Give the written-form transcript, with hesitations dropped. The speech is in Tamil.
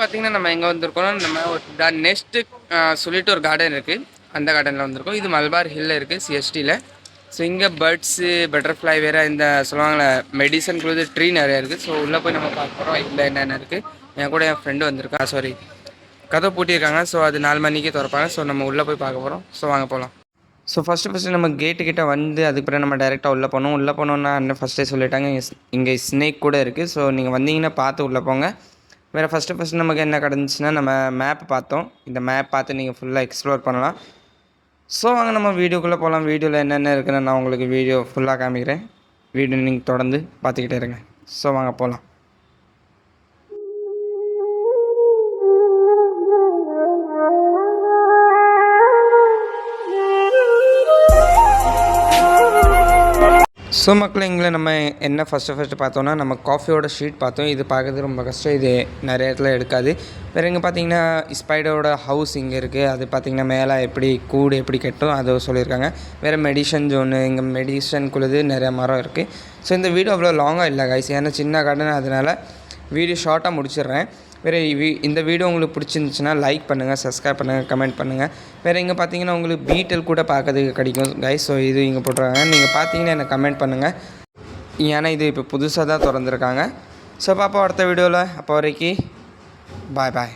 பார்த்தீங்கன்னா நம்ம எங்கே வந்திருக்கோம்னா நம்ம ஒரு நெஸ்ட்டு சொல்லிட்டு ஒரு கார்டன் இருக்குது. அந்த கார்டனில் வந்திருக்கோம். இது மல்பார் ஹில்லில் இருக்குது சிஎஸ்டியில். ஸோ இங்கே பேர்ட்ஸு பட்டர்ஃப்ளை வேறு இந்த சொல்லுவாங்களே மெடிசன் குழுது ட்ரீ நிறையா இருக்குது. ஸோ உள்ளே போய் நம்ம பார்க்க போகிறோம் இல்லை என்னென்ன இருக்குது. என் கூட என் ஃப்ரெண்டு வந்திருக்கா. சாரி, கதவை பூட்டியிருக்காங்க. ஸோ அது 4 மணிக்கு திறப்பாங்க. ஸோ நம்ம உள்ளே போய் பார்க்க போகிறோம். ஸோ வாங்க போகலாம். ஸோ ஃபஸ்ட்டு நம்ம கேட்டுக்கிட்ட வந்து அதுக்கப்புறம் நம்ம டேரெக்டாக உள்ளே போனோம். உள்ளே போனோன்னா அண்ணன் ஃபஸ்ட்டே சொல்லிட்டாங்க இங்கே ஸ்னேக் கூட இருக்குது. ஸோ நீங்கள் வந்தீங்கன்னா பார்த்து உள்ளே போங்க. வேறு ஃபஸ்ட்டு நமக்கு என்ன கிடந்துச்சுன்னா நம்ம மேப் பார்த்தோம். இந்த மேப் பார்த்து நீங்கள் ஃபுல்லாக எக்ஸ்ப்ளோர் பண்ணலாம். ஸோ வாங்க நம்ம வீடியோக்குள்ளே போகலாம். வீடியோவில் என்னென்ன இருக்குன்னு நான் உங்களுக்கு வீடியோ ஃபுல்லாக காமிக்கிறேன். வீடியோ நீங்கள் தொடர்ந்து பார்த்துக்கிட்டே இருங்க. ஸோ வாங்க போகலாம். ஸோ மக்கள் எங்களை நம்ம என்ன ஃபஸ்ட்டு பார்த்தோன்னா நம்ம காஃபியோட ஷீட் பார்த்தோம். இது பார்க்குறது ரொம்ப கஷ்டம். இது நிறைய இடத்துல எடுக்காது. வேறு இங்கே பார்த்தீங்கன்னா ஸ்பைடரோட ஹவுஸ் இங்கே இருக்குது. அது பார்த்திங்கன்னா மேலே எப்படி கூடு எப்படி கட்டும் அது சொல்லியிருக்காங்க. வேறு மெடிசன் ஜோனு இங்கே மெடிசனுக்குள்ளது நிறையா மரம் இருக்குது. ஸோ இந்த வீடியோ அவ்வளோ லாங்காக இல்லை கைஸ், ஏன்னா சின்ன கார்டன், அதனால் வீடியோ ஷார்ட்டாக முடிச்சிடுறேன். வேறு இந்த வீடியோ உங்களுக்கு பிடிச்சிருந்துச்சுன்னா லைக் பண்ணுங்கள், சப்ஸ்கிரைப் பண்ணுங்கள், கமெண்ட் பண்ணுங்கள். வேறு இங்கே பார்த்தீங்கன்னா உங்களுக்கு பீட்டல் கூட பார்க்கறதுக்கு கிடைக்கும் கைஸ். ஸோ இது இங்கே போட்டுருக்காங்க. நீங்கள் பார்த்தீங்கன்னா எனக்கு கமெண்ட் பண்ணுங்கள், ஏன்னா இது இப்போ புதுசாக தான் திறந்துருக்காங்க. ஸோ பார்ப்போம் அடுத்த வீடியோவில். அப்போ வரைக்கும் பாய்.